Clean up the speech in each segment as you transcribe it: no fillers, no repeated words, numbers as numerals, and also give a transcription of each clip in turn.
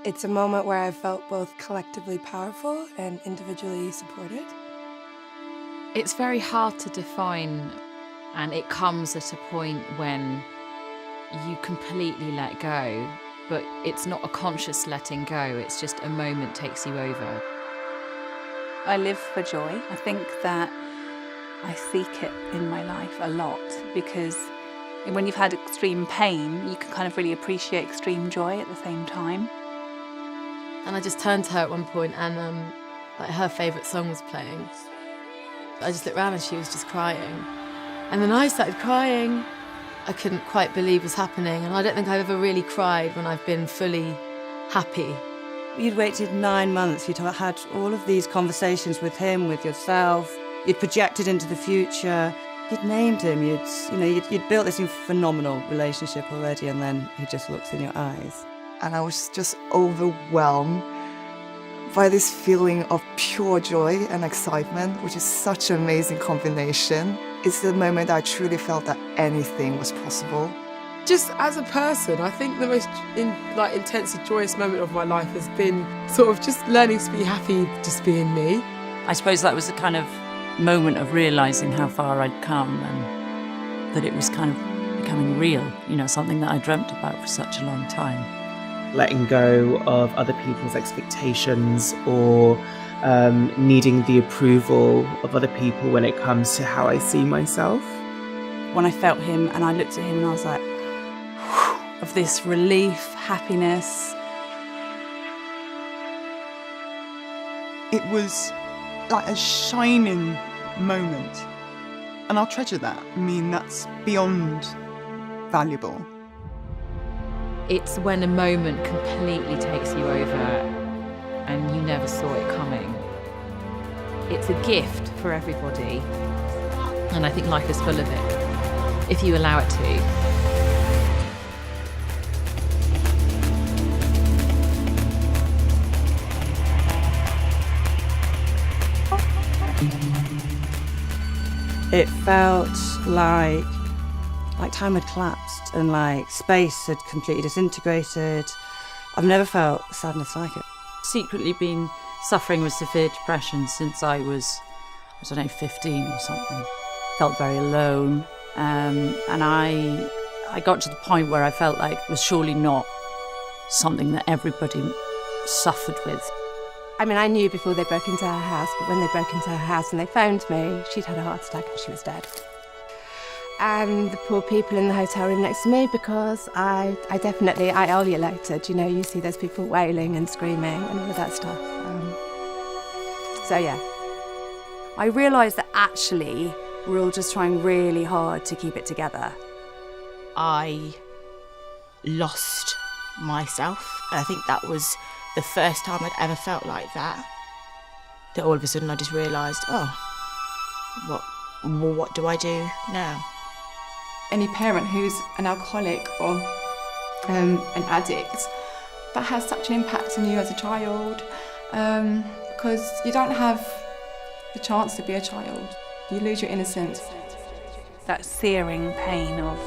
It's a moment where I felt both collectively powerful and individually supported. It's very hard to define, and it comes at a point when you completely let go, but it's not a conscious letting go, it's just a moment takes you over. I live for joy. I think that I seek it in my life a lot because when you've had extreme pain, you can kind of really appreciate extreme joy at the same time. And I just turned to her at one point and like her favourite song was playing. I just looked around and she was just crying. And then I started crying. I couldn't quite believe what was happening, and I don't think I've ever really cried when I've been fully happy. You'd waited 9 months, you'd had all of these conversations with him, with yourself, you'd projected into the future, you'd named him, you'd built this phenomenal relationship already, and then he just looks in your eyes. And I was just overwhelmed by this feeling of pure joy and excitement, which is such an amazing combination. It's the moment I truly felt that anything was possible. Just as a person, I think the most intensely joyous moment of my life has been sort of just learning to be happy just being me. I suppose that was the kind of moment of realising how far I'd come and that it was kind of becoming real, something that I dreamt about for such a long time. Letting go of other people's expectations or needing the approval of other people when it comes to how I see myself. When I felt him and I looked at him and I was like, whew, of this relief, happiness. It was like a shining moment, and I'll treasure that. I mean, that's beyond valuable. It's when a moment completely takes you over and you never saw it coming. It's a gift for everybody, and I think life is full of it, if you allow it to. It felt like time had collapsed and like space had completely disintegrated. I've never felt sadness like it. Secretly been suffering with severe depression since I was, 15 or something. Felt very alone, and I got to the point where I felt like it was surely not something that everybody suffered with. I mean, I knew before they broke into her house, but when they broke into her house and they phoned me, she'd had a heart attack and she was dead. And the poor people in the hotel room next to me, because I ululated, you see those people wailing and screaming and all of that stuff. So yeah. I realised that actually we're all just trying really hard to keep it together. I lost myself. I think that was the first time I'd ever felt like that. That all of a sudden I just realised, what do I do now? Any parent who's an alcoholic or an addict, that has such an impact on you as a child, because you don't have the chance to be a child. You lose your innocence. That searing pain of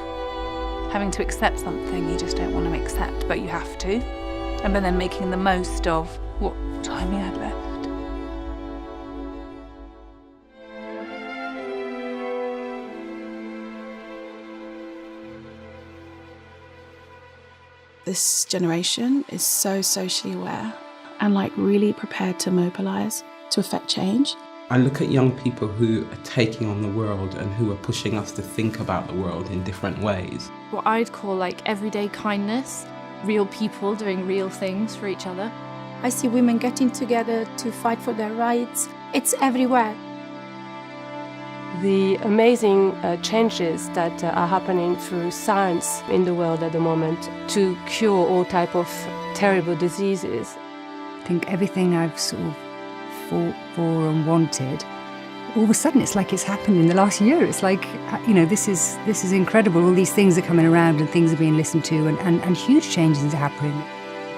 having to accept something you just don't want to accept, but you have to, and then making the most of what time you had left. This generation is so socially aware and really prepared to mobilise to affect change. I look at young people who are taking on the world and who are pushing us to think about the world in different ways. What I'd call everyday kindness, real people doing real things for each other. I see women getting together to fight for their rights. It's everywhere. The amazing changes that are happening through science in the world at the moment to cure all type of terrible diseases. I think everything I've sort of fought for and wanted, all of a sudden it's like it's happened in the last year. It's like, this is incredible. All these things are coming around and things are being listened to and huge changes are happening.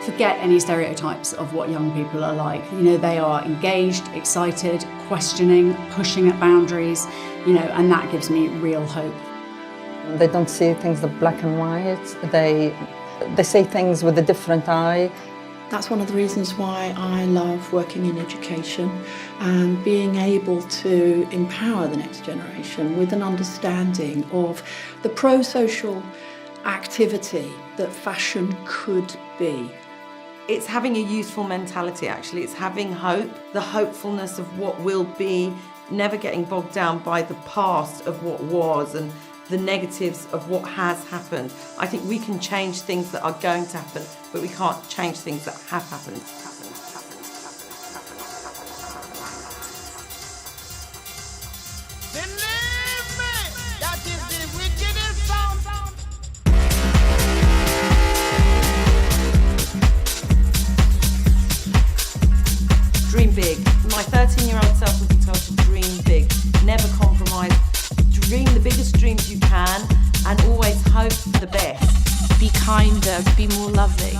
Forget any stereotypes of what young people are like. They are engaged, excited, questioning, pushing at boundaries, and that gives me real hope. They don't see things the black and white. They see things with a different eye. That's one of the reasons why I love working in education and being able to empower the next generation with an understanding of the pro-social activity that fashion could be. It's having a youthful mentality, actually. It's having hope, the hopefulness of what will be, never getting bogged down by the past of what was and the negatives of what has happened. I think we can change things that are going to happen, but we can't change things that have happened. Dream big. My 13-year-old self would be told to dream big, never compromise. Dream the biggest dreams you can and always hope for the best. Be kinder, be more loving.